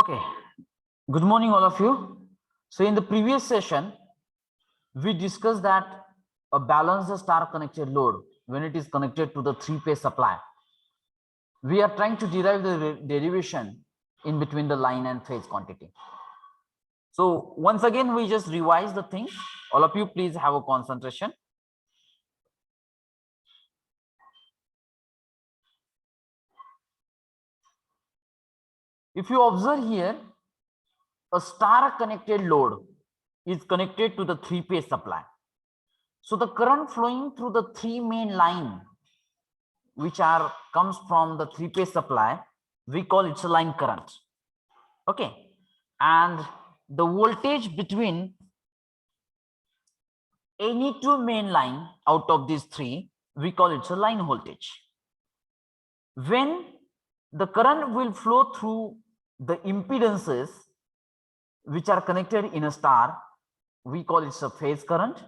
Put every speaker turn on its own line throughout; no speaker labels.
Okay, good morning, all of you. So, in the previous session, we discussed that a balanced star connected load, when it is connected to the three-phase supply, we are trying to derive the derivation in between the line and phase quantity. So, once again, we just revise the thing. All of you, please have a concentration. If you observe here, a star connected load is connected to the three-phase supply. So the current flowing through the three main line, which comes from the three-phase supply, we call it a line current. Okay, and the voltage between any two main line out of these three, we call it a line voltage. When the current will flow through the impedances which are connected in a star, we call it a phase current,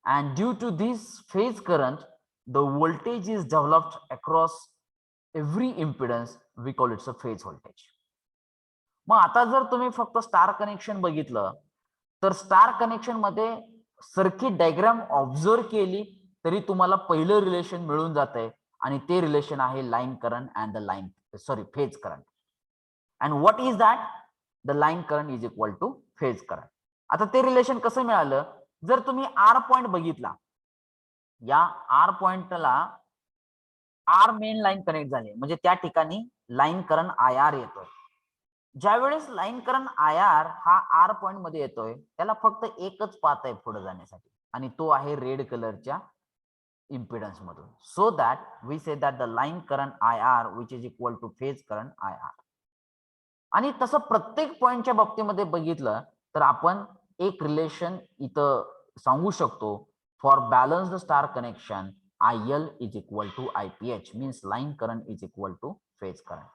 and due to this phase current, the voltage is developed across every impedance, we call it a phase voltage. मग आता जर तुम्ही फक्त star connection बघितलं तर star connection मध्ये circuit diagram observe केली तरी तुम्हाला पहिलं रिलेशन मिळून जाते आणि ते रिलेशन आहे line current and the phase current. And what is that? The line current is equal to phase current. आता ते रिलेशन कसं मिळालं? जर तुम्ही आर पॉइंट बघितला, या आर पॉइंटला आर मेन लाईन कनेक्ट झाली म्हणजे त्या ठिकाणी लाईन करंट आय आर येतोय. ज्यावेळेस लाईन करंट आय आर हा आर पॉइंट मध्ये येतोय त्याला फक्त एकच पाथ आहे पुढे जाण्यासाठी आणि तो आहे रेड कलरच्या इम्पिडन्स मधून. So that we say that the line current I R which is equal to phase current I R. आणि तसं प्रत्येक पॉइंटच्या बाबतीमध्ये बघितलं तर आपण एक रिलेशन इथं सांगू शकतो. For balanced star connection IL is equal to IPH, means line current is equal to phase current.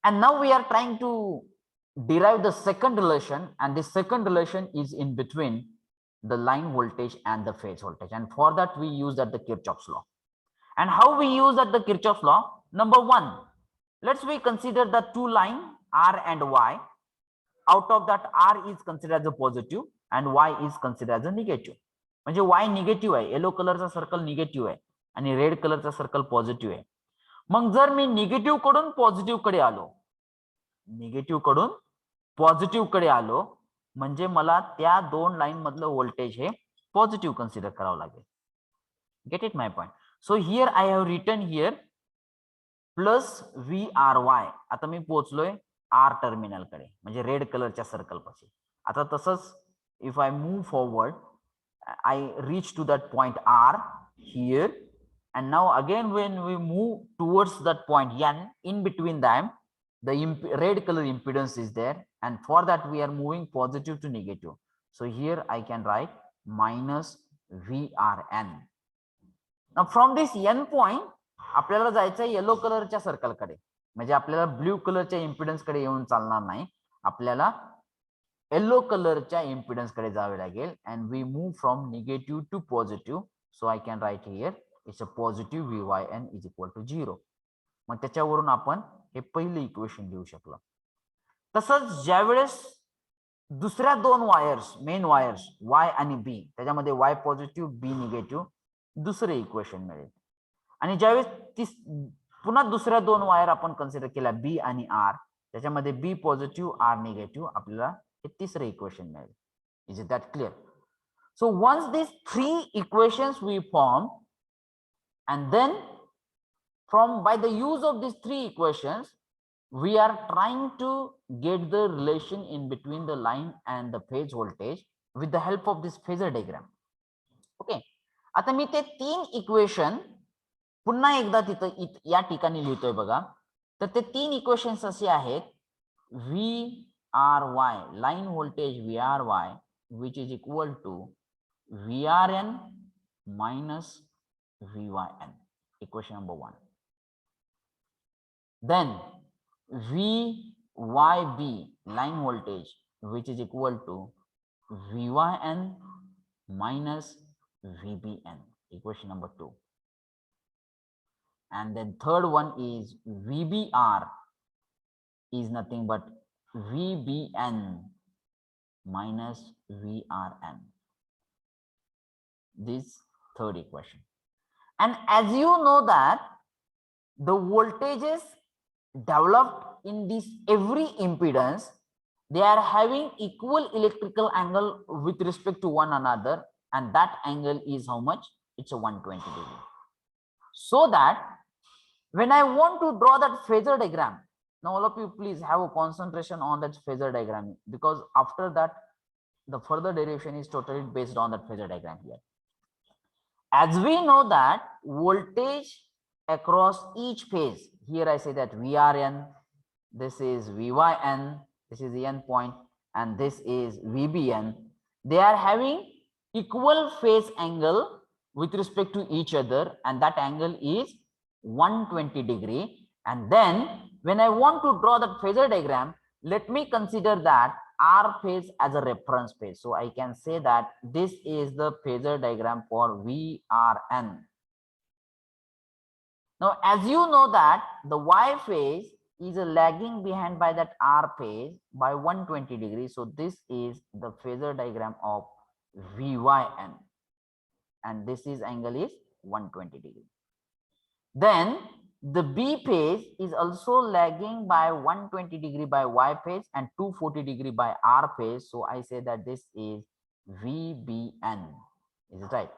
And now we are trying to derive the second relation, and the second relation is in between the line voltage and the phase voltage, and for that we use that the Kirchhoff's law. And how we use that the Kirchhoff's law? Number one, let's we consider the two line R and Y. Out of that, R is considered as a positive and Y is considered as a negative. म्हणजे वाय negative आहे, yellow कलरचा circle negative आहे आणि red कलरचा circle positive आहे. मग जर मी negative कडून positive कडे आलो, निगेटिव्ह कडून पॉझिटिव्ह कडे आलो म्हणजे मला त्या दोन लाईन मधलं व्होल्टेज हे पॉझिटिव्ह कन्सिडर करावं लागेल. Get it my point? So here I have written here plus VRY. आता मी पोहोचलोय आर टर्मिनल कडे म्हणजे रेड कलरच्या सर्कल पाशी. आता तसंच if I move forward, I reach to that point R here, and now again when we move towards that point N, in between them the red color impedance is there, and for that we are moving positive to negative. So here I can write minus VRN. Now from this N point आपल्याला जायचं आहे yellow कलरच्या circle कडे, म्हणजे आपल्याला blue कलरच्या impedance कडे येऊन चालणार नाही, आपल्याला येलो कलरच्या इम्पिडन्स कडे जावे लागेल. And we move from negative to positive. So I can write here it's a positive VYN is equal to 0. मग त्याच्यावरून आपण हे पहिलं इक्वेशन लिहू शकलो. तसंच ज्यावेळेस दुसऱ्या दोन वायर्स, मेन वायर्स Y आणि B, त्याच्यामध्ये Y पॉझिटिव्ह B निगेटिव्ह, दुसरे इक्वेशन मिळेल. आणि ज्यावेळेस पुन्हा दुसऱ्या दोन वायर आपण कन्सिडर केल्या B आणि R, त्याच्यामध्ये B पॉझिटिव्ह R निगेटिव्ह, आपल्याला हे तिसरे इक्वेशन मिळेल. Is it that clear? So once these three equations we form, and then by the use of these three equations we are trying to get the relation in between the line and the phase voltage with the help of this phasor diagram. Okay, आता मी ते तीन equation पुन्हा एकदा तिथं या ठिकाणी लिहितोय बघा. तर ते तीन इक्वेशन्स असे आहेत: VRY, line voltage VRY, which is equal to VRN minus VYN, equation number 1. Then VYB, line voltage, which is equal to VYN minus VBN, equation number 2. And then third one is VBR, is nothing but VBN minus VRN. This third equation. And as you know that the voltages developed in this every impedance, they are having equal electrical angle with respect to one another, and that angle is how much? It's a 120 degree. So that when I want to draw that phasor diagram, now all of you please have a concentration on that phasor diagram, because after that the further derivation is totally based on that phasor diagram here. As we know that voltage across each phase, here I say that VRN, this is VYN, this is the end point, and this is VBN. They are having equal phase angle with respect to each other, and that angle is 120 degree. And then when I want to draw that phasor diagram, let me consider that R phase as a reference phase. So I can say that this is the phasor diagram for VRN. Now, as you know that the Y phase is lagging behind by that R phase by 120 degrees. So this is the phasor diagram of VYN, and this is angle is 120 degree. Then the B phase is also lagging by 120 degree by Y phase and 240 degree by R phase. So I say that this is VBN. Is it right?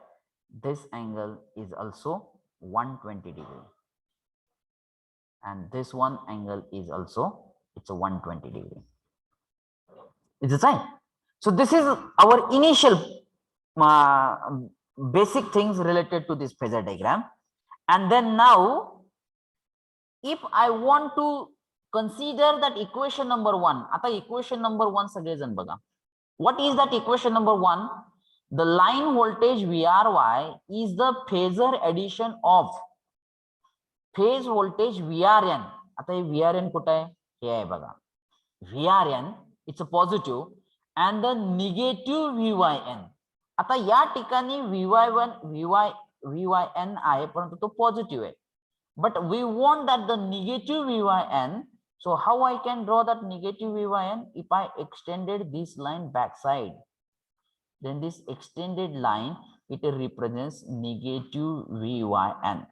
This angle is also 120 degree. And this one angle is also, it's a 120 degree. Is it right? So this is our initial basic things related to this phasor diagram. And then now, if I want to consider that equation number 1, आता equation number 1 सगळेजण बघा. What is that equation number 1? The line voltage VRY is the phasor addition of phase voltage VRN. आता हे VRN कुठे आहे? हे आहे बघा. VRN, it's a positive, and the negative VYN. आता या ठिकाणी VYN आहे, परंतु तो पॉझिटिव्ह आहे. But we want that the negative VYN. So how I can draw that negative VYN? If I extended this line backside, then this extended line, it represents negative VYN.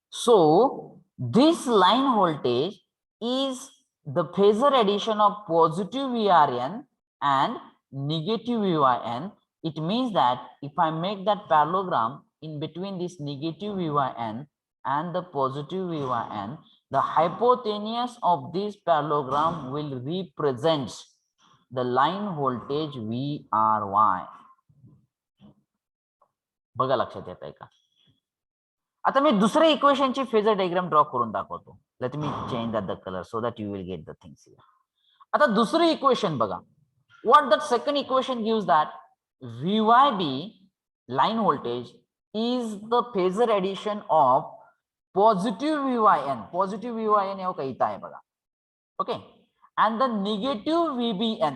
So this line voltage is the phasor addition of positive VRN and negative VYN. It means that if I make that parallelogram in between this negative VYN and the positive VYN, the hypotenuse of this parallelogram will represent the line voltage VRY. बघा लक्षात येत आहे का? आता मी दुसऱ्या इक्वेशनची phasor diagram draw करून दाखवतो. Let me change the colour so that you will get the things here. आता दुसरी इक्वेशन बघा. What that second equation gives that VYB line voltage is the phasor addition of positive VYN. Positive VYN हे काही इथं आहे बघा. Okay. And the negative VBN.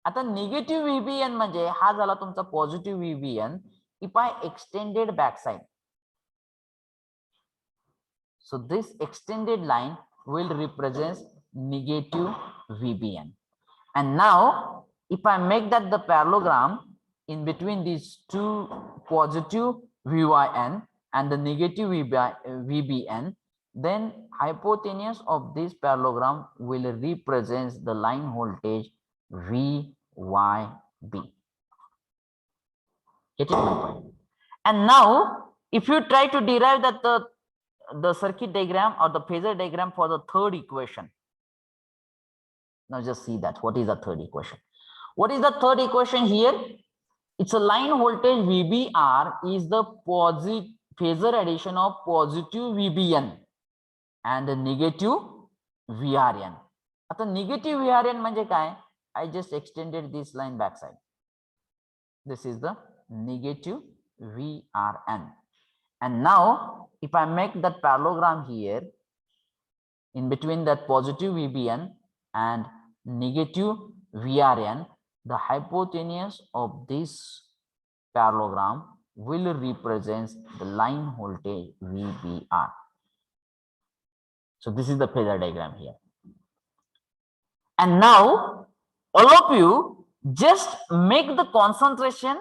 आता negative VBN म्हणजे हा झाला तुमचा positive VBN. If I extended backside, so this extended line will represent negative VBN. And now if I make that the parallelogram in between these two positive VYN and the negative VBN, then hypotenuse of this parallelogram will represent the line voltage VYB. Getting my point? And now if you try to derive that the circuit diagram or the phasor diagram for the third equation, now just see that what is the third equation. What is the third equation here? It's a line voltage VBR is the positive phasor addition of positive VBN and the negative VRN. आता negative VRN म्हणजे काय? I just extended this line backside. This is the negative VRN. And now if I make that parallelogram here in between that positive VBN and negative VRN, the hypotenuse of this parallelogram will represent the line voltage VBR. So this is the phasor diagram here. And now all of you just make the concentration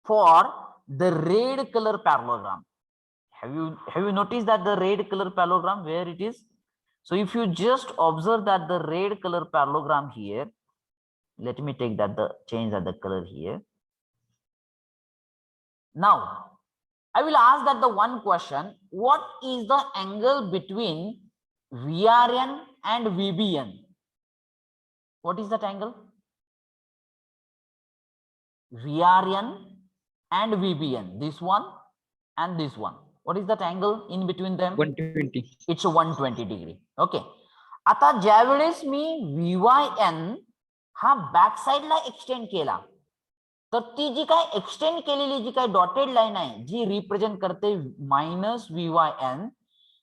for the red color parallelogram. Have you noticed that the red color parallelogram where it is? So if you just observe that the red color parallelogram here, let me take that change the color here. Now I will ask that the one question, what is the angle between VRN and VBN? What is that angle? VRN and VBN, this one and this one. What is that angle in between them?
120.
It's a 120 degree. Okay. आता ज्यावेळेस मी VYN हा back साइडला extend केला तर ती जी काय extend केलेली जी काय डॉटेड लाईन आहे जी रिप्रेझेंट करते -VYN,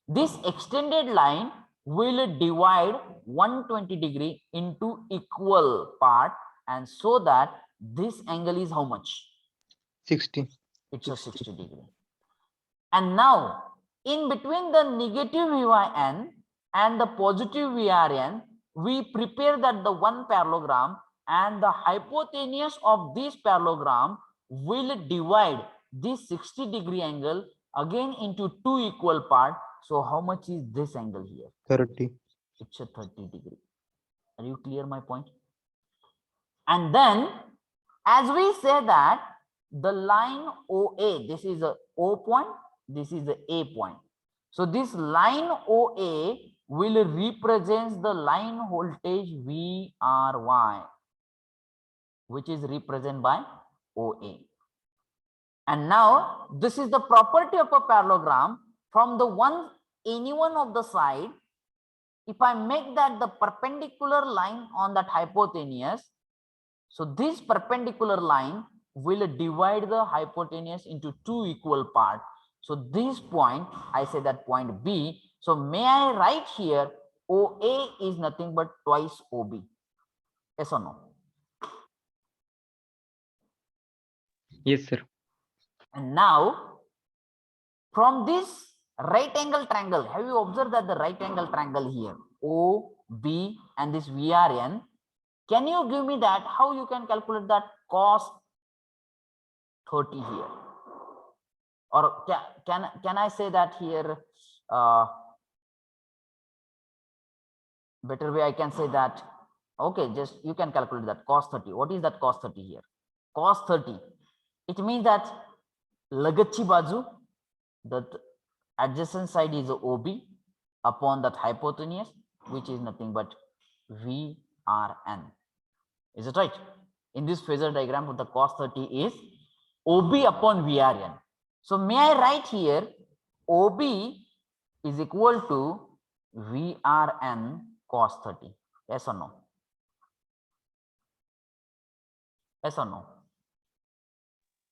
this extended line will divide 120 degree into equal part, and so that this angle is how much?
60.
It's a 60 degree. And now in between the negative VYN and the positive VRN, we prepare that the one parallelogram, and the hypotenuse of this parallelogram will divide this 60 degree angle again into two equal parts. So how much is this angle here?
30.
It's a 30 degree. Are you clear my point? And then as we say that the line OA, this is a O point, this is the A point. So this line OA will represent the line voltage VRY, which is represented by OA. And now this is the property of a parallelogram. From the any one of the side, if I make that the perpendicular line on that hypotenuse, so this perpendicular line will divide the hypotenuse into two equal parts. So this point, I say that point B. So may I write here OA is nothing but twice OB? Yes or no?
Yes, sir.
And now from this right angle triangle, have you observed that the right angle triangle here, OB and this VRN, can you give me that how you can calculate that cos 30 here? Or can I say that here, better way I can say that, okay, just you can calculate that cos 30. What is that cos 30 here? Cos 30, it means that lagachchi bazu, that adjacent side is OB upon that hypotenuse, which is nothing but VRN. Is it right? In this phasor diagram, the cos 30 is OB upon VRN. So may I write here OB is equal to VRN cos 30? Yes or no? Yes or no?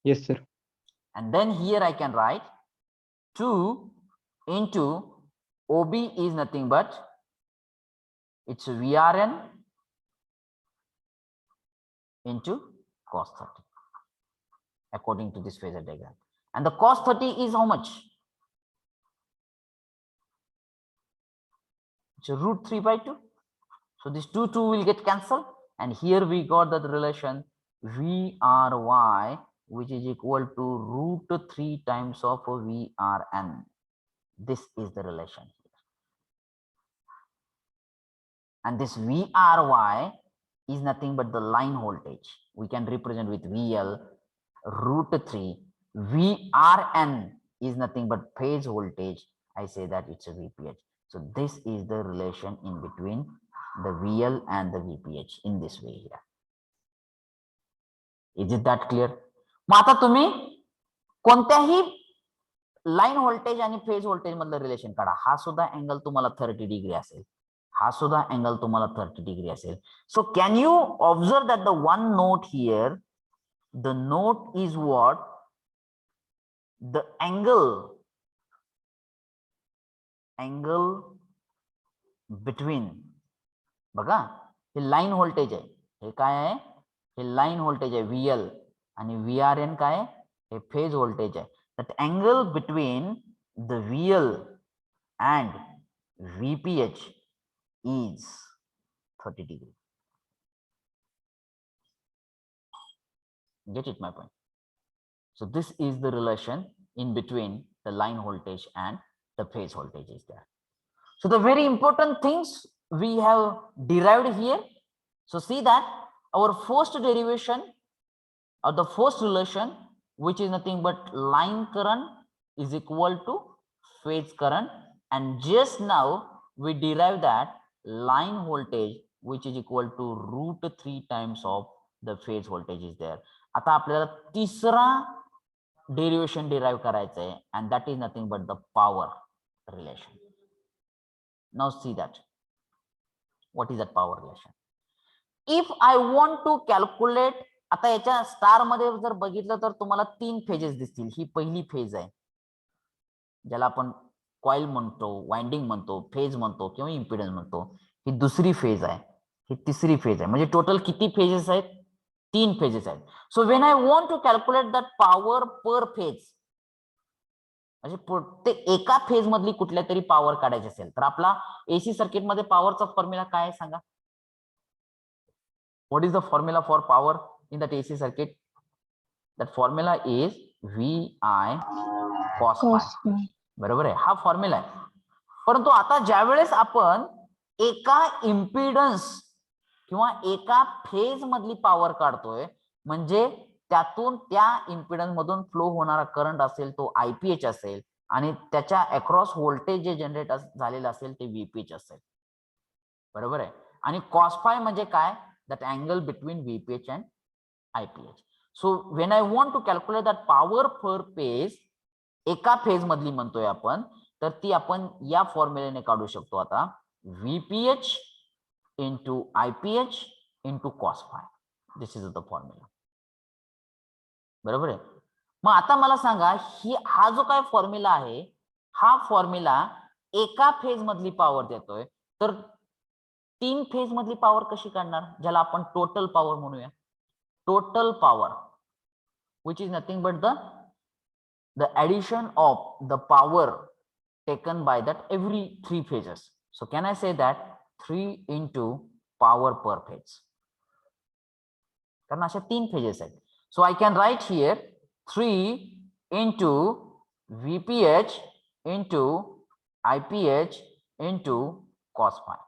Yes, sir.
And then here I can write 2 into OB is nothing but it's VRN into cos 30 according to this phasor diagram. And the cos 30 is how much? It's root 3 by 2. So this 2 will get cancelled, and here we got that relation VRY, which is equal to root 3 times of VRN. This is the relation here. And this VRY is nothing but the line voltage. We can represent with VL root 3. VRN is nothing but phase voltage. I say that it's a VPH. So this is the relation in between the VL and the VPH in this way here. Is it that clear? मग आता तुम्ही कोणत्याही line voltage आणि phase voltage मधलं relation काढा. हा सुद्धा angle तुम्हाला 30 degree असेल, हा सुद्धा अँगल तुम्हाला 30 डिग्री असेल. So can you observe that the one note here, the note is what? The angle between, बघा हे लाईन व्होल्टेज आहे, हे काय आहे? हे लाईन व्होल्टेज आहे VL, आणि VRN काय आहे? हे फेज व्होल्टेज आहे. That angle between the VL and VPH is 30 degree. Get it my point? So this is the relation in between the line voltage and the phase voltage is there. So the very important things we have derived here. So see that our first derivation or the first relation, which is nothing but line current is equal to phase current, and just now we derive that line voltage which is equal to √3 times of the phase voltage is there. आता आपल्याला तिसरा derivation derive करायचं आहे, and that is nothing but the power relation. Now see that. What is that power relation? If I want to calculate, आता याच्या star मध्ये जर बघितलं तर तुम्हाला 3 फेजेस दिसतील. ही पहिली फेज आहे, ज्याला आपण कॉइल म्हणतो, वाइंडिंग म्हणतो, फेज म्हणतो किंवा इम्पिडन्स म्हणतो. ही दुसरी फेज आहे, ही तिसरी फेज आहे. म्हणजे टोटल किती फेजेस आहेत? 3 फेजेस आहेत. So when I want to calculate that power per phase, म्हणजे ते एका फेज मधली कुठल्या तरी पॉवर काढायची असेल तर आपला एसी सर्किट मध्ये पॉवरचा फॉर्म्युला काय आहे सांगा? What is the formula for power in that AC circuit? That formula is VI cos phi. बरोबर आहे, हा फॉर्म्युला आहे. परंतु आता ज्या वेळेस आपण एका इम्पिडन्स किंवा एका फेज मधली पॉवर काढतोय, म्हणजे त्यातून त्या इम्पिडन्स मधून फ्लो होणारा करंट असेल तो IPH असेल आणि त्याच्या अक्रॉस व्होल्टेज जे जनरेट झालेलं असेल ते VPH असेल. बरोबर आहे. आणि cos phi म्हणजे काय? That angle between VPH and IPH. So when I want to calculate that power per phase, एका फेज मधली म्हणतोय आपण, तर ती आपण या फॉर्म्युलेने काढू शकतो आता, VPH into IPH into cos phi. This is the formula. बरोबर आहे. मग आता मला सांगा, हा जो काय फॉर्म्युला आहे, हा फॉर्म्युला एका फेज मधली पॉवर देतोय, तर 3 फेज मधली पॉवर कशी काढणार, ज्याला आपण टोटल पॉवर म्हणूया. Total power which is nothing but the addition of the power taken by that every 3 phases. So can I say that 3 into power per phase, कारण अशा 3 फेजेस आहेत. So I can write here 3 into VPH into IPH into cos phi.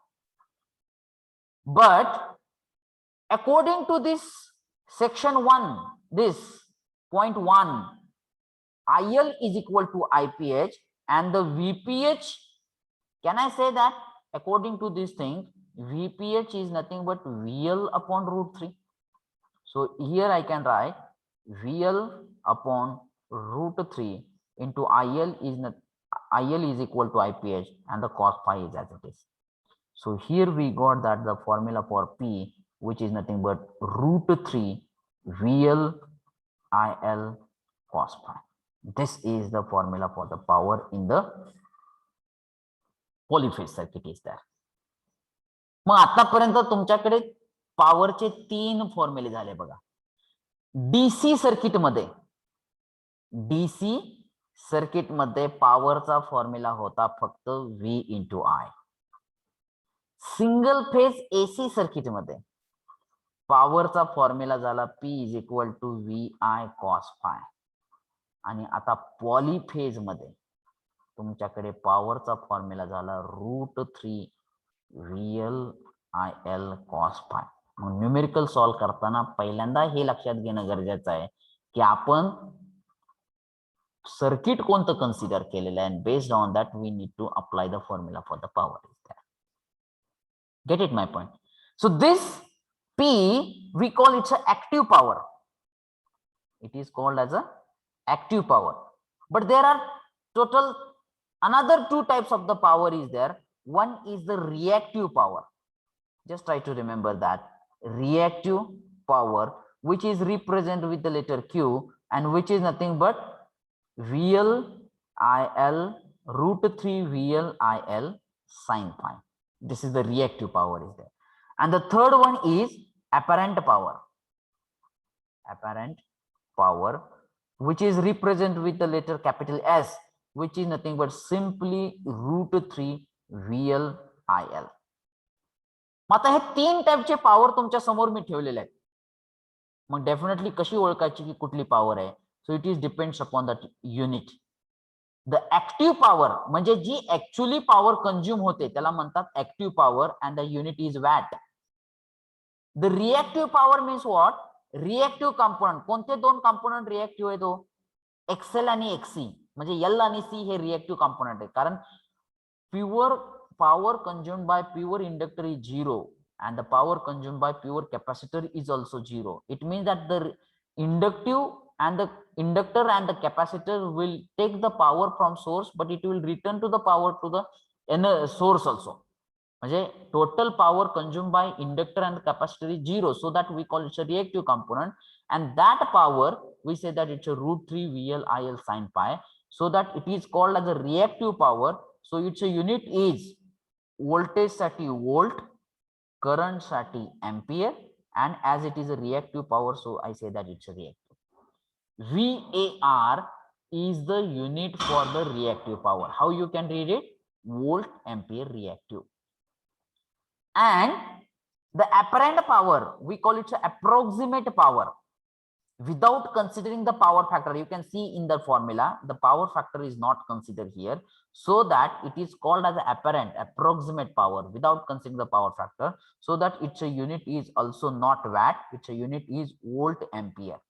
But according to this section 1, this point 1, IL is equal to IPH and the VPH, can I say that according to this thing, VPH is nothing but VL upon √3. So here I can write VL upon √3 into IL is equal to IPH and the cos phi is as it is. So here we got that the formula for P, which is nothing but √3 VL IL cos phi. This is the formula for the power in the polyphase circuit is there. मग आतापर्यंत तुमच्याकडे पॉवरचे 3 फॉर्म्युले झाले बघा. DC circuit मध्ये पॉवरचा formula होता फक्त V into I. Single phase AC circuit मध्ये पॉवरचा formula झाला P is equal to VI cos phi. आणि आता पॉलीफेज मध्ये तुमच्याकडे पॉवरचा फॉर्म्युला झाला √3 VL IL cos phi. मग न्यूमेरिकल सॉल्व करताना पहिल्यांदा हे लक्षात घेणं गरजेचं आहे की आपण सर्किट कोणतं कन्सिडर केलेलं आहे, based on that we need to apply the formula for the power. Get it my point? So this P, we call it an active power. It is called as a active power. But there are total another 2 types of the power is there. One is the reactive power. Just try to remember that reactive power, which is represented with the letter Q and which is nothing but VL IL √3 VL IL sin phi. This is the reactive power is there. And the third one is apparent power. Apparent power, which is represented with the letter capital S, which is nothing but simply √3 VL IL. मग आता हे 3 टाईपचे power तुमच्या समोर मी ठेवलेले आहेत. मग definitely कशी ओळखायची की कुठली पॉवर आहे? So it is depends upon that unit. The active power म्हणजे जी ऍक्च्युअली पॉवर कंझ्युम होते त्याला म्हणतात active power and the unit is watt. The reactive power means what? Reactive component. कोणते दोन कंपोनंट रिएक्टिव्ह आहे? तो एक्सएल आणि एक्सी, म्हणजे एल आणि सी हे रिएक्टिव्ह कंपोनंट आहे. कारण pure power consumed by pure inductor is 0 and the power consumed by pure capacitor is also 0. It means that the inductor and the capacitor will take the power from source, but it will return to the power to the source also. म्हणजे total power consumed by inductor and capacitor is 0, so that we call it a reactive component, and that power we say that it's a √3 VL IL sin pi, so that it is called as a reactive power. So its a unit is voltage साठी volt, current साठी ampere, and as it is a reactive power, so I say that it's a reactive. VAR is the unit for the reactive power. How you can read it? Volt ampere reactive. And the apparent power, we call it approximate power. Without considering the power factor, you can see in the formula the power factor is not considered here, so that it is called as apparent approximate power without considering the power factor, so that its a unit is also not watt, its a unit is volt ampere.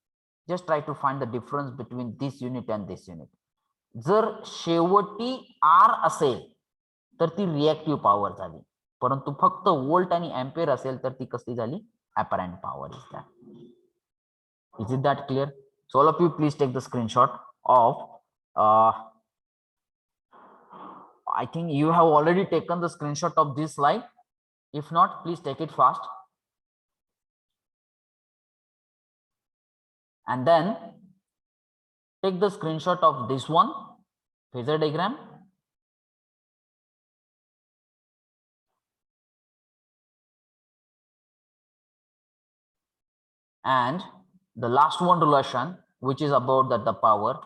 Just try to find the difference between this unit and this unit. जर शेवटी R असेल तर ती reactive power झाली, परंतु फक्त volt आणि ampere असेल तर ती कसली झाली? apparent power is that. Is it that clear? So all of you please take the screenshot of I think you have already taken the screenshot of this slide. If not, please take it fast. And then take the screenshot of this one, phasor diagram. And the last one relation, which is about that the power,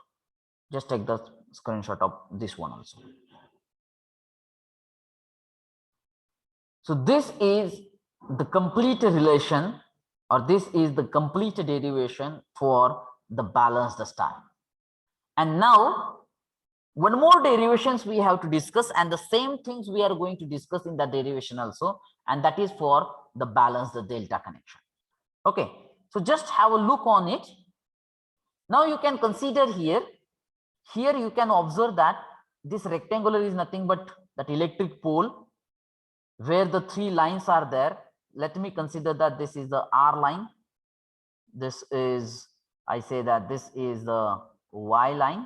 just take the screenshot of this one also. So this is the complete relation, or this is the complete derivation for the balanced star. And now one more derivations we have to discuss, and the same things we are going to discuss in that derivation also, and that is for the balanced delta connection. Okay, so just have a look on it. Now you can consider here you can observe that this rectangular is nothing but that electric pole where the 3 lines are there. Let me consider that this is the R line, this is, I say that this is the Y line,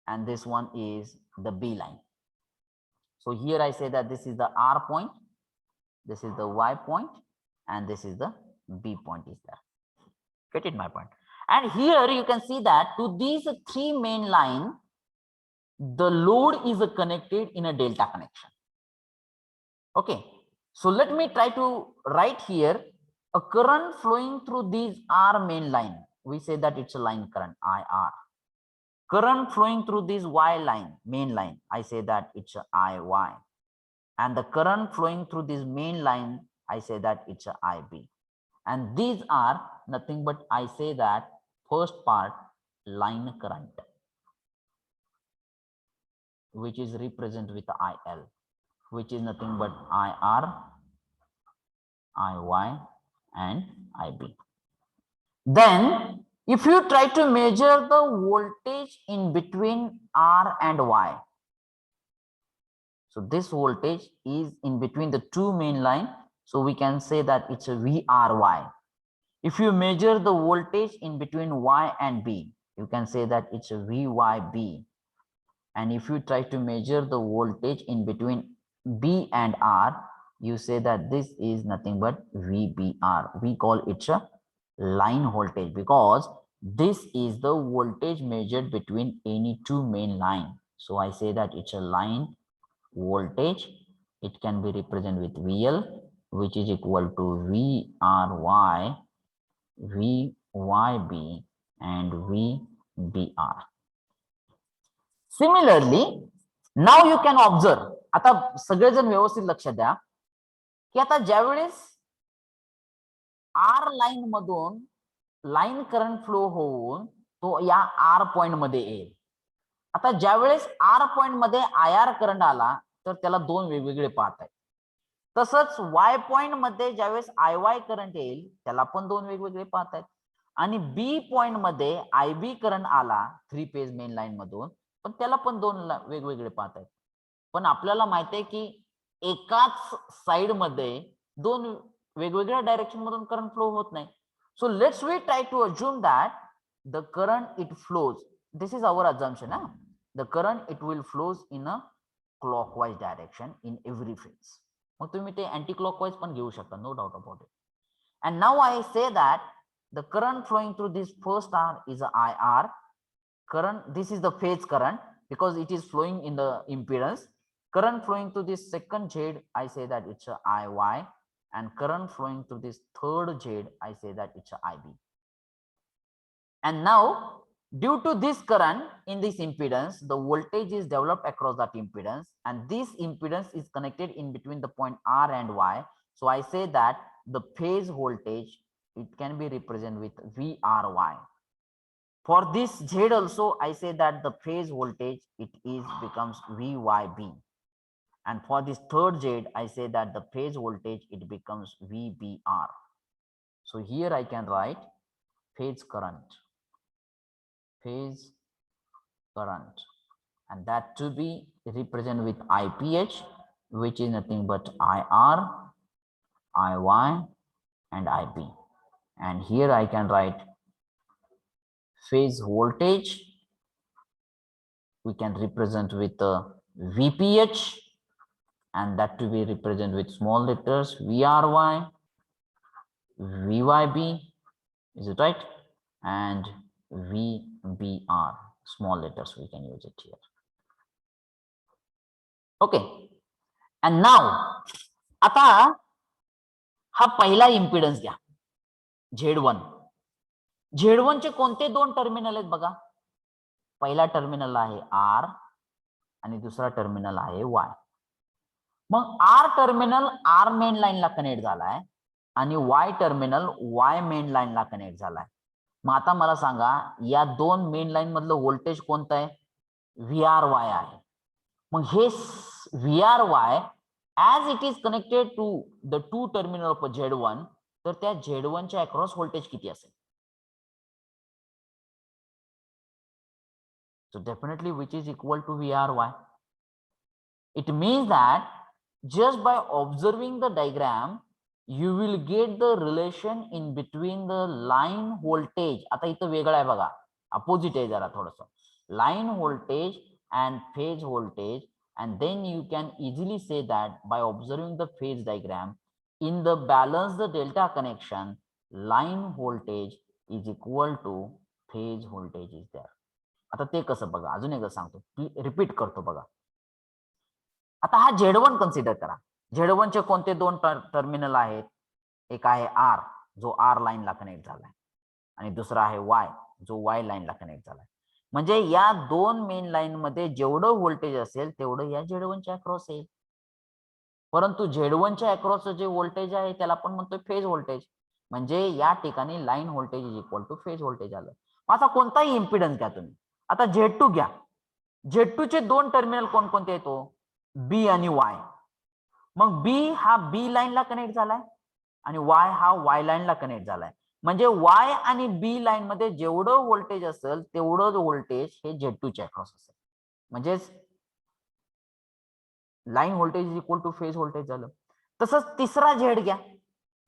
and this one is the B line. So here I say that this is the R point, this is the Y point, and this is the B point is there. Get it my point? And here you can see that to these 3 main line, the load is connected in a delta connection. Okay, so let me try to write here a current flowing through these R main line. We say that it's a line current, IR. Current flowing through this Y line, main line, I say that it's a IY. And the current flowing through this main line, I say that it's a IB. And these are nothing but, I say that first part, line current, which is represented with IL, which is nothing but IR, IY, and IB. Then if you try to measure the voltage in between R and Y, so this voltage is in between the 2 main line, so we can say that it's a VRY. If you measure the voltage in between Y and B, you can say that it's a VYB. And if you try to measure the voltage in between B and R, you say that this is nothing but VBR. We call it a line voltage because this is the voltage measured between any 2 main line. So I say that it's a line voltage. It can be represented with VL, which is equal to VRY, VYB, and VBR. Similarly, now you can observe आता सगळेजण व्यवस्थित लक्षात द्या की आता ज्यावेळेस are line मधून line current flow होऊन तो या आर पॉइंट मध्ये येईल. आता ज्यावेळेस आर पॉइंट मध्ये आय आर करंट आला तर त्याला दोन वेगवेगळे पाथ आहेत. तसंच वाय पॉइंट मध्ये ज्यावेळेस आय वाय करंट येईल त्याला पण दोन वेगवेगळे पाथ आहेत. आणि बी पॉइंट मध्ये आय बी करंट आला 3 फेज मेन लाईन मधून पण त्याला पण दोन वेगवेगळे पाथ आहेत. पण आपल्याला माहिती आहे की एकाच साइड मध्ये दोन वेगवेगळ्या डायरेक्शन मधून करंट फ्लो होत नाही. So let's we try to assume that the current it flows, this is our assumption, the current it will flows in a clockwise direction in every phase. मग तुम्ही ते anti clockwise पण घेऊ शकता, no doubt about it. And now I say that the current flowing through this first R is a IR current. This is the phase current because it is flowing in the impedance. Current flowing through this second Z, I say that it's a IY, and current flowing through this third Z, I say that it's a IB. And now due to this current in this impedance, the voltage is developed across that impedance, and this impedance is connected in between the point R and Y. So I say that the phase voltage, it can be represented with VRY. For this Z also, I say that the phase voltage, it is becomes VYB. And for this third Z, I say that the phase voltage, it becomes VBR. So here I can write phase current, and that to be represented with IPH, which is nothing but IR, IY, and IB. And here I can write phase voltage, we can represent with VPH, and that to be represented with small letters VRY, VYB, is it right? And VBR, small letters, we can use it here. Okay, and now आता हा पहिला impedance घ्या Z1. Z1 चे कोणते दोन terminal आहेत बघा. पहिला टर्मिनल आहे R आणि दुसरा टर्मिनल आहे Y. मग R टर्मिनल R मेन लाईनला कनेक्ट झालाय आणि Y टर्मिनल Y मेन लाईनला कनेक्ट झालाय. मग आता मला सांगा या दोन मेन लाईन मधलं व्होल्टेज कोणतं आहे? VRY आहे. मग हे VRY as it is connected to the two terminal of Z1, तर त्या Z1 च्या अक्रॉस व्होल्टेज किती असेल? So definitely which is equal to VRY. It means that just by observing the diagram, you will get the relation in between the line voltage. आता इथं वेगळं आहे बघा, अपोजिट आहे जरा थोडंसं. Line voltage and phase voltage, and then you can easily say that by observing the phase diagram, in the balance the delta connection, line voltage is equal to phase voltage is there. आता ते कसं बघा, अजून एकदा सांगतो, repeat करतो बघा. आता हा Z1 कन्सिडर करा. Z1 चे कोणते दोन टर्मिनल आहेत? एक आहे R, जो R लाईनला कनेक्ट झालाय, आणि दुसरा आहे Y, जो Y लाईनला कनेक्ट झालाय. म्हणजे या दोन मेन लाईन मध्ये जेवढं व्होल्टेज असेल तेवढं या Z1 च्या अक्रॉस येईल. परंतु Z1 च्या अक्रॉस जे व्होल्टेज आहे त्याला आपण म्हणतो फेज व्होल्टेज. म्हणजे या ठिकाणी line voltage is equal to phase voltage आलं. आता कोणताही इम्पिडन्स घ्या तुम्ही. आता Z2 घ्या. Z2 चे दोन टर्मिनल कोणकोणते येतो? B आणि Y. मग B हा B लाईनला कनेक्ट झालाय आणि Y हा Y लाईनला कनेक्ट झालाय. म्हणजे Y आणि B लाईन मध्ये जेवढं व्होल्टेज असेल तेवढं व्होल्टेज हे Z2 च्या अक्रॉस असेल. म्हणजेच line voltage is equal to phase voltage झालं. तसंच तिसरा Z घ्या,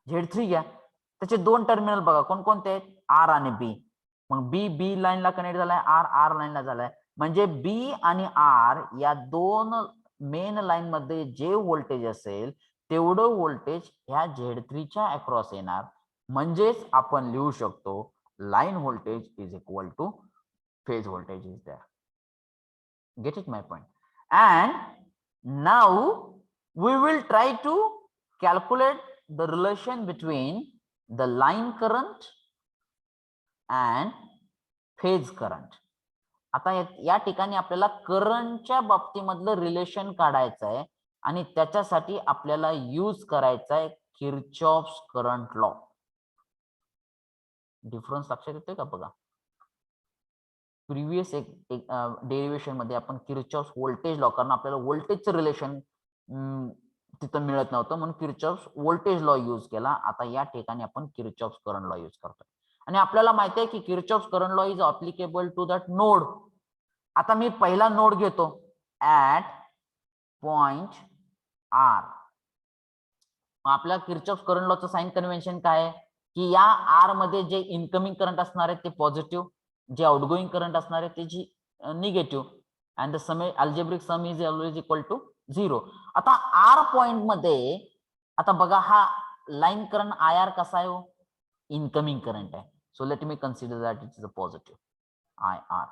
Z3 घ्या. त्याचे दोन टर्मिनल बघा कोणकोणते आहेत? R आणि B. मग B लाईनला कनेक्ट झालाय, R लाईनला झालाय. म्हणजे B आणि R या दोन मेन लाईन मध्ये जे व्होल्टेज असेल तेवढं व्होल्टेज ह्या Z3 च्या अक्रॉस येणार. म्हणजेच आपण लिहू शकतो line voltage is equal to phase voltage is there. Get it my point? And now we will try to calculate the relation between the line current and phase current. आता या ठिकाणी आपल्याला करंटच्या बाबतीमधलं रिलेशन काढायचं आहे आणि त्याच्यासाठी आपल्याला यूज करायचा आहे किर्चॉफ्स करंट लॉ. डिफरन्स लक्षात येतोय का बघा. प्रिव्हियस एक डेरिव्हेशन मध्ये आपण किर्चॉफ्स व्होल्टेज लॉ, कारण आपल्याला व्होल्टेजचं रिलेशन तिथं मिळत नव्हतं म्हणून किर्चॉफ्स व्होल्टेज लॉ यूज केला. आता या ठिकाणी आपण किर्चॉफ्स करंट लॉ यूज करतोय आणि आपल्याला माहिती आहे की Kirchhoff's current law is applicable to that node. आता मी पहिला नोड घेतो ऍट पॉइंट आर. आपल्या किर्चॉफ्स करंट लॉचं साइन कन्व्हेन्शन काय आहे की या आर मध्ये जे इनकमिंग करंट असणार आहे ते पॉझिटिव्ह, जे आउटगोइंग करंट असणार आहे ते negative, and the sum algebraic sum is always equal to 0. आता आर पॉइंट मध्ये आता बघा हा लाईन करंट आय आर कसा आहे हो, इनकमिंग करंट आहे. So let me consider that it is a positive I R.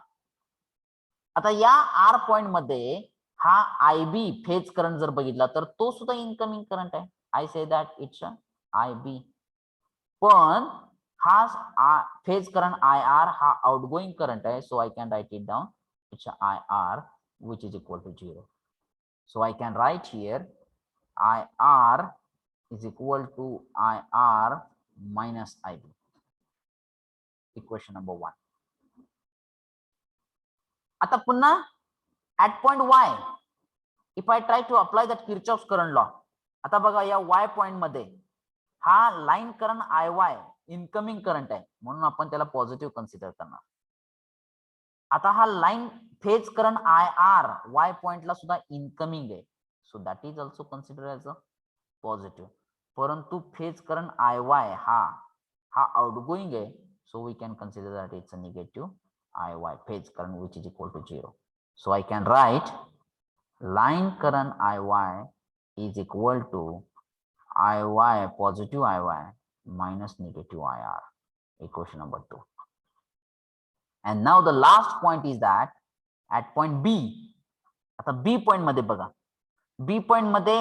आता या आर पॉइंट मध्ये हा आय बी फेज करंट जर बघितला तर तो सुद्धा इनकमिंग करंट आहे. आय say that it's I B. पण हा फेज करंट आय आर हा आउटगोइंग करंट आहे. So I can write it down it's I R which is equal to 0. So I can write here IR is equal to IR minus IB. Equation number 1. आता पुन्हा at point Y, if I try to apply that Kirchhoff's current law, आता बघा या Y point मध्ये हा line current IY incoming current आहे म्हणून आपण त्याला पॉझिटिव्ह कन्सिडर करणार. आता हा line phase current IR Y पॉइंटला सुद्धा इनकमिंग आहे. So that is also consider as a positive. परंतु फेज करंट IY हा आउटगोइंग आहे. So we can consider that it's a negative IY phase current which is equal to 0. So I can write line current IY is equal to IY positive IY minus negative IR. Equation number 2. And now the last point is that at point B, आता B point मध्ये बघा, B point मध्ये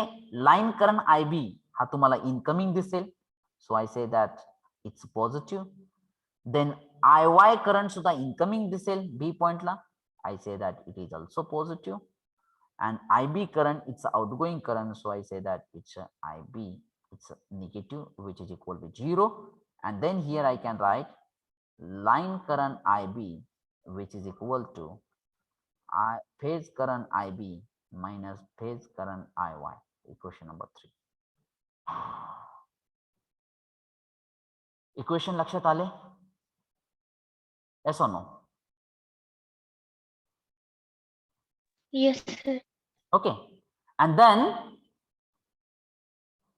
line current IB हा तुम्हाला incoming दिसेल. So I say that it's positive. Then IY current सुद्धा incoming दिसेल B पॉइंटला. I say that it is also positive. And IB current, it's outgoing current, so I say that it's IB, it's negative, which is equal to 0. And then here I can write line current IB, which is equal to phase current IB minus phase current IY. Equation number 3. Equation लक्षात आले? Yes or no?
Yes, sir.
Okay, and then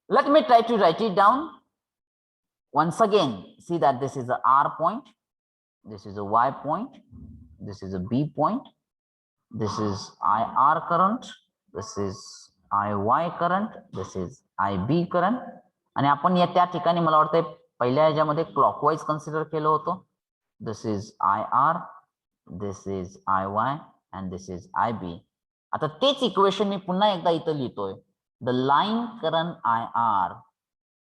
let me try to write it down once again. See that this is a R point, this is a Y point, this is a B point, this is IR current, this is IY current, this is IB current. आणि आपण या त्या ठिकाणी मला वाटतंय पहिल्या ह्याच्यामध्ये clockwise consider केलं होतं. This is IR, this is IY and this is IB. आता तेच इक्वेशन मी पुन्हा एकदा इथं लिहितोय. The line current IR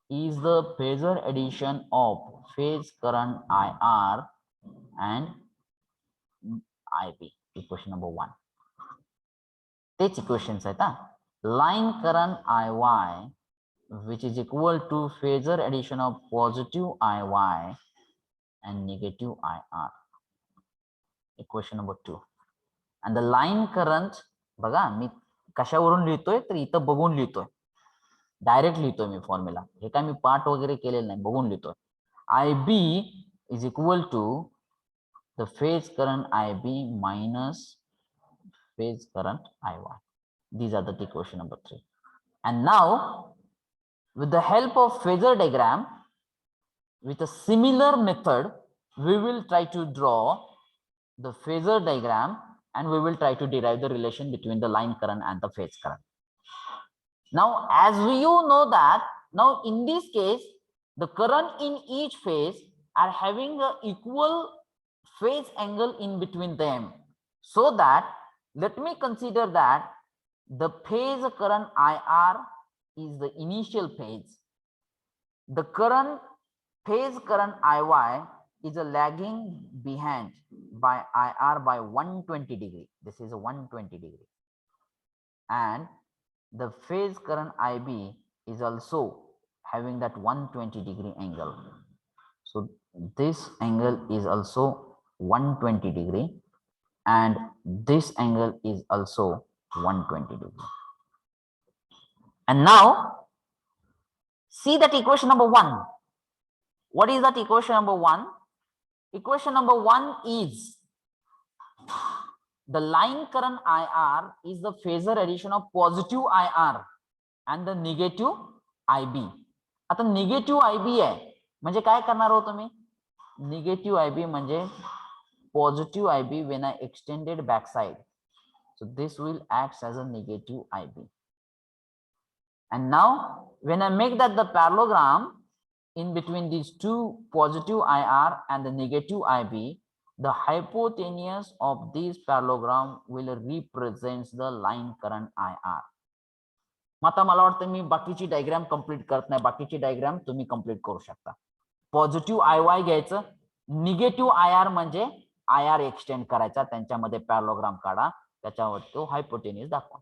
is the phasor addition of phase current IR and IB. Equation number 1. तेच इक्वेशन्स आहेत. Line current IY which is equal to phasor addition of positive IY and negative IR. Equation number 2. And the line current, बघा मी कशावरून लिहितोय तर इथं बघून लिहितोय, direct लिहितोय मी फॉर्म्युला. हे काय मी पार्ट वगैरे केलेलं नाही, बघून लिहितोय. IB is equal to the phase current IB minus phase current IY. These are the equation number 3. And now with the help of phasor diagram, with a similar method, we will try to draw the phasor diagram and we will try to derive the relation between the line current and the phase current. Now, as you know that, now in this case, the current in each phase are having an equal phase angle in between them. So that, let me consider that the phase current IR is the initial phase. The phase current IY is a lagging behind by IR by 120 degree. This is a 120 degree. And the phase current IB is also having that 120 degree angle. So this angle is also 120 degree and this angle is also 120 degree. And now see that equation number 1. What is that equation number 1? Equation number 1 is the line current IR is the phasor addition of positive IR and the negative IB. आता negative IB आहे म्हणजे काय करणार आहोत तुम्ही? Negative IB म्हणजे positive IB when I extended backside. So this will act as a negative IB. And now when I make that the parallelogram in between these two positive IR and the negative IB, the hypotenuse of this parallelogram will represent the line current IR. आता मला वाटतं मी बाकीची diagram complete करत नाही, बाकीची diagram तुम्ही complete करू शकता. पॉझिटिव्ह IY घ्यायचं, निगेटिव्ह IR म्हणजे IR एक्सटेंड करायचा, त्यांच्यामध्ये पॅरलोग्राम काढा, त्याच्यावर तो हायपोटेन्यूज दाखवा.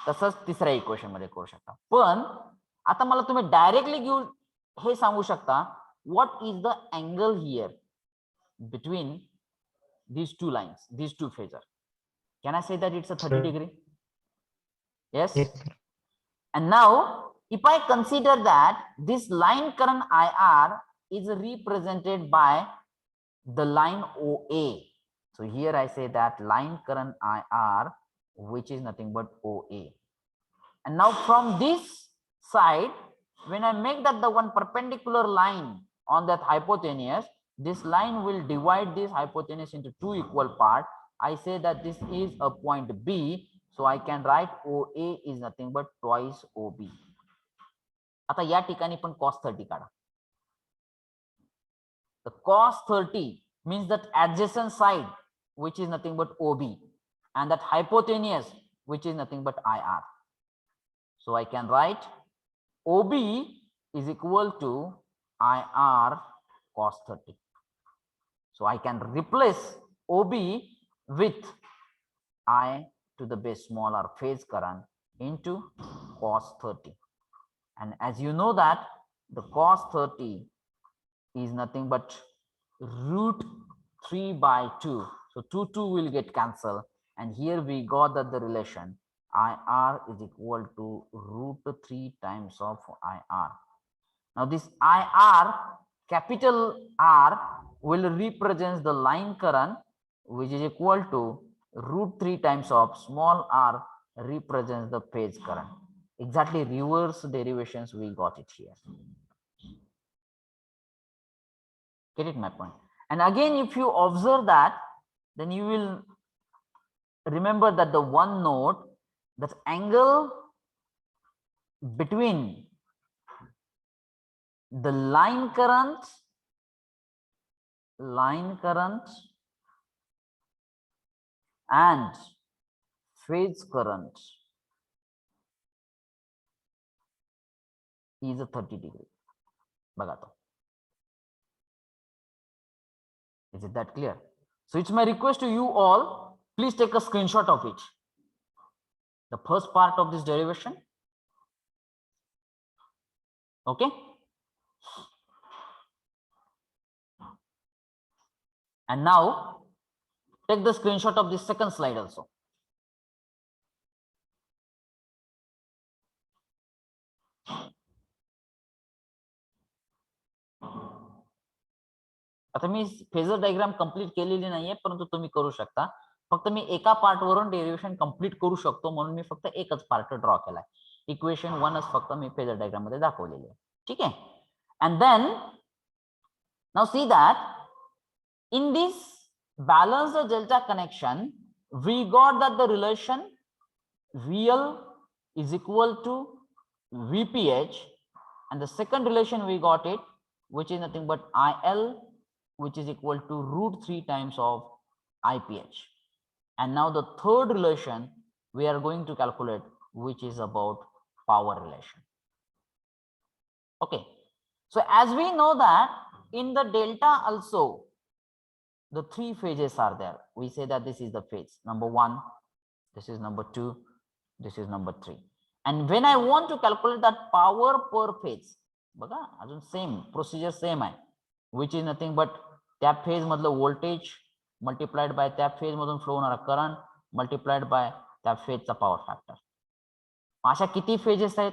तसंच तिसऱ्या इक्वेशन मध्ये करू शकता. पण आता मला तुम्ही डायरेक्टली घेऊन हे सांगू शकता what is the angle here between these two lines, these two phasor. Can I say that it's a 30 degree? Yes.
Yes, sir.
And now if I consider that this line current IR is represented by the line OA. So here I say that line current IR, which is nothing but OA. And now from this side, when I make that the one perpendicular line on that hypotenuse, this line will divide this hypotenuse into two equal parts. I say that this is a point B, so I can write OA is nothing but twice OB. आता या ठिकाणी पण cos 30 काढा. The cos 30 means that adjacent side, which is nothing but OB, and that hypotenuse, which is nothing but IR. So I can write OB is equal to IR cos 30. So I can replace OB with I to the base small r phase current into cos 30. And as you know that the cos 30 is nothing but root 3 by 2. So 2 will get cancelled. And here we got that the relation IR is equal to root 3 times of IR. Now this IR, capital R, will represent the line current, which is equal to root 3 times of small r represents the phase current. Exactly reverse derivations we got it here. Get it my point? And again, if you observe that, then you will remember that the one note, that angle between the line current and phase current is a 30 degree. Bagato. Is it that clear? So it's my request to you all, please take a screenshot of it. The first part of this derivation. Okay. And now take the screenshot of this second slide also. आता मी phasor diagram complete केलेली नाहीये, परंतु तुम्ही करू शकता. फक्त मी एका part वरून डेरिव्हेशन कंप्लीट करू शकतो म्हणून मी फक्त एकच पार्ट ड्रॉ केलाय. इक्वेशन 1च फक्त मी फेजर डायग्राम मध्ये दाखवलेली आहे. ठीक आहे. And then now see that in this balanced delta connection, we got that the relation VL is equal to VPH, and the second relation we got it, which is nothing but IL, which is equal to root 3 times of IPH. And now the third relation we are going to calculate, which is about power relation. Okay. So as we know that in the delta also, the three phases are there. We say that this is the phase number 1, this is number 2, this is number 3. And when I want to calculate that power per phase, बघा अजून same procedure same आहे, which is nothing but त्या phase मधलं voltage multiplied by त्या phase मधून flow होणारा current multiplied by त्या फेजचा power factor. अशा किती फेजेस आहेत?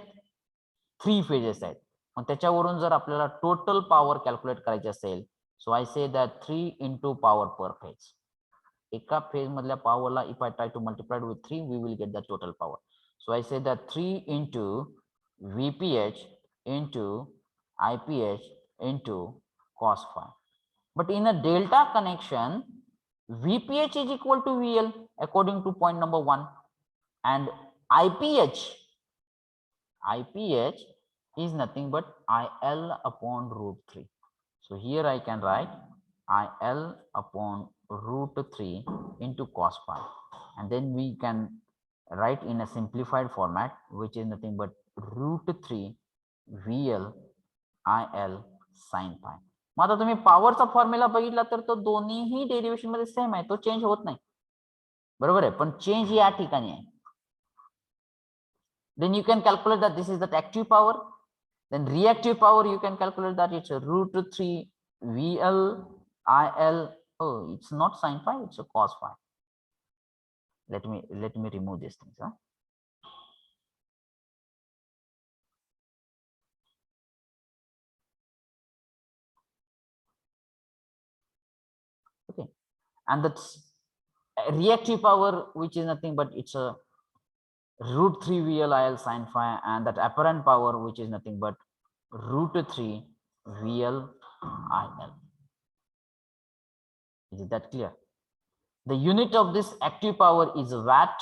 3 फेजेस आहेत. मग त्याच्यावरून जर आपल्याला टोटल पॉवर कॅल्क्युलेट करायची असेल, so I say that 3 into power per phase. एका फेज मधल्या पॉवरला if I try to multiplied with 3 we will get the total power. So I say that 3 into VPH into IPH into cos phi. But in a delta connection, VPH is equal to VL according to point number 1, and IPH is nothing but IL upon root 3. So here I can write IL upon root 3 into cos phi, and then we can write in a simplified format, which is nothing but root 3 VL IL sin phi. मग आता तुम्ही पॉवरचा formula बघितला तर तो दोन्हीही derivation मध्ये same आहे, तो change होत नाही, बरोबर आहे, पण चेंज या ठिकाणी आहे. Then you can calculate that this is the active power. Then reactive power, you can calculate that it's a root 3 VL IL. Oh, it's not sin phi, it's a cos phi. Let me remove these things. Okay, and that's reactive power, which is nothing but it's a root 3 VL IL sin phi, and that apparent power, which is nothing but root 3 VL IL. Is that clear? The unit of this active power is watt.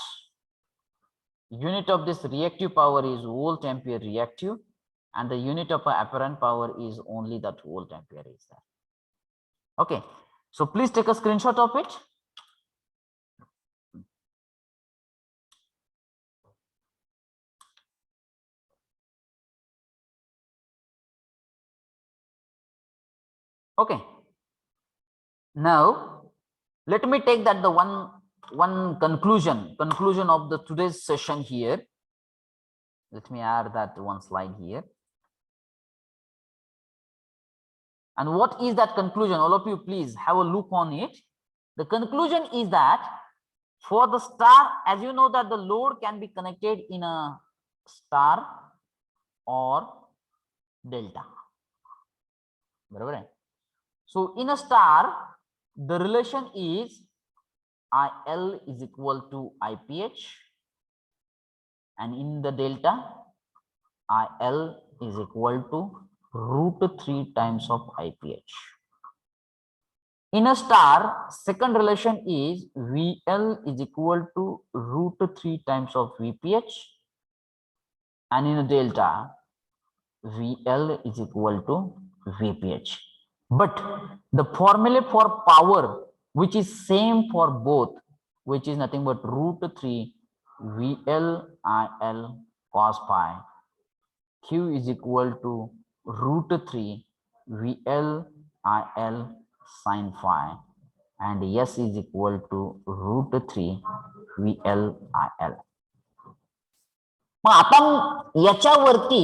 Unit of this reactive power is volt ampere reactive, and the unit of apparent power is only that volt ampere is there. Okay, so please take a screenshot of it. Okay, now let me take that the one conclusion of the today's session here. Let me add that one slide here. And what is that conclusion? All of you please have a look on it. The conclusion is that for the star, as you know that the load can be connected in a star or delta. So in a star, the relation is IL is equal to IPH, and in the delta, IL is equal to root 3 times of IPH. In a star, second relation is VL is equal to root 3 times of VPH, and in a delta, VL is equal to VPH. But the formula for power, which is same for both, which is nothing but root 3 VL IL cos phi, Q is equal to root 3 VL IL sin phi, and S is equal to root 3 VL IL. मग आपण याच्यावरती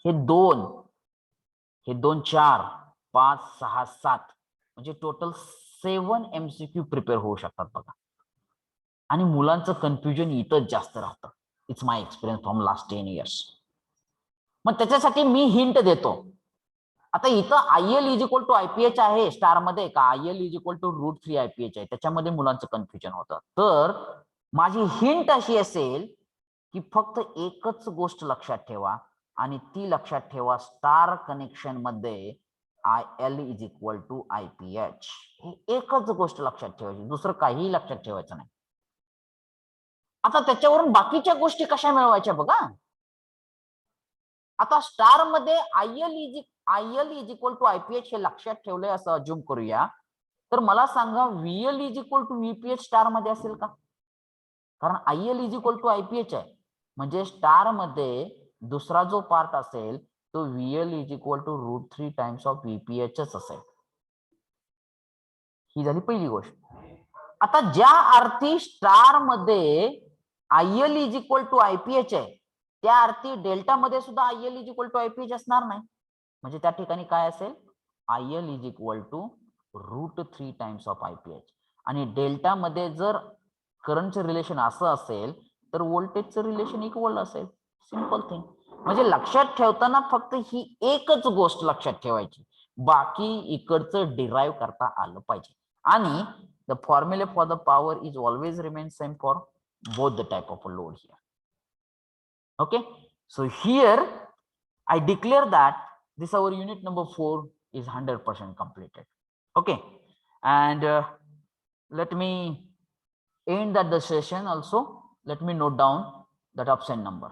हे दोन 4 5 6 7 म्हणजे total 7 MCQ prepare होऊ शकतात बघा. आणि मुलांचं confusion इथंच जास्त राहतं. It's my experience from last 10 years. मग त्याच्यासाठी मी हिंट देतो. आता इथं IL is equal to IPH आहे स्टार मध्ये का IL is equal to root 3 IPH आहे, त्याच्यामध्ये मुलांचं कन्फ्युजन होतं. तर माझी हिंट अशी असेल की फक्त एकच गोष्ट लक्षात ठेवा, आणि ती लक्षात ठेवा, स्टार कनेक्शन मध्ये IL is equal to IPH. ही एकच गोष्ट लक्षात ठेवायची, दुसरं काही लक्षात ठेवायचं नाही. आता त्याच्यावरून बाकीच्या गोष्टी कशा मिळवायच्या बघा. आता स्टार मध्ये IL is equal to IPH हे लक्षात ठेवलंय असं अज्युम करूया, तर मला सांगा VL is equal to VPH star मध्ये असेल का? कारण IL is equal to IPH आहे, म्हणजे स्टार मध्ये दुसरा जो पार्ट असेल तो VL is equal to root 3 times of VPH असेल. ही झाली पहिली गोष्ट. आता ज्या अर्थी स्टार मध्ये IL is equal to IPH आहे, त्या अर्थी डेल्टा मध्ये सुद्धा IL is equal to IPH असणार नाही. म्हणजे त्या ठिकाणी काय असेल, IL is equal to √3 times of IPH. आणि डेल्टा मध्ये जर करंटचं रिलेशन असं असेल तर व्होल्टेजचं रिलेशन इक्वल असेल. Simple thing. म्हणजे लक्षात ठेवताना फक्त ही एकच गोष्ट लक्षात ठेवायची, बाकी इकडचं डिराईव्ह करता आलं पाहिजे. आणि the formula for the power is always remain same for both the type of a load here. Okay, so here I declare that this our unit number 4 is 100% completed. Okay, and let me end that the session also. Let me note down that option number.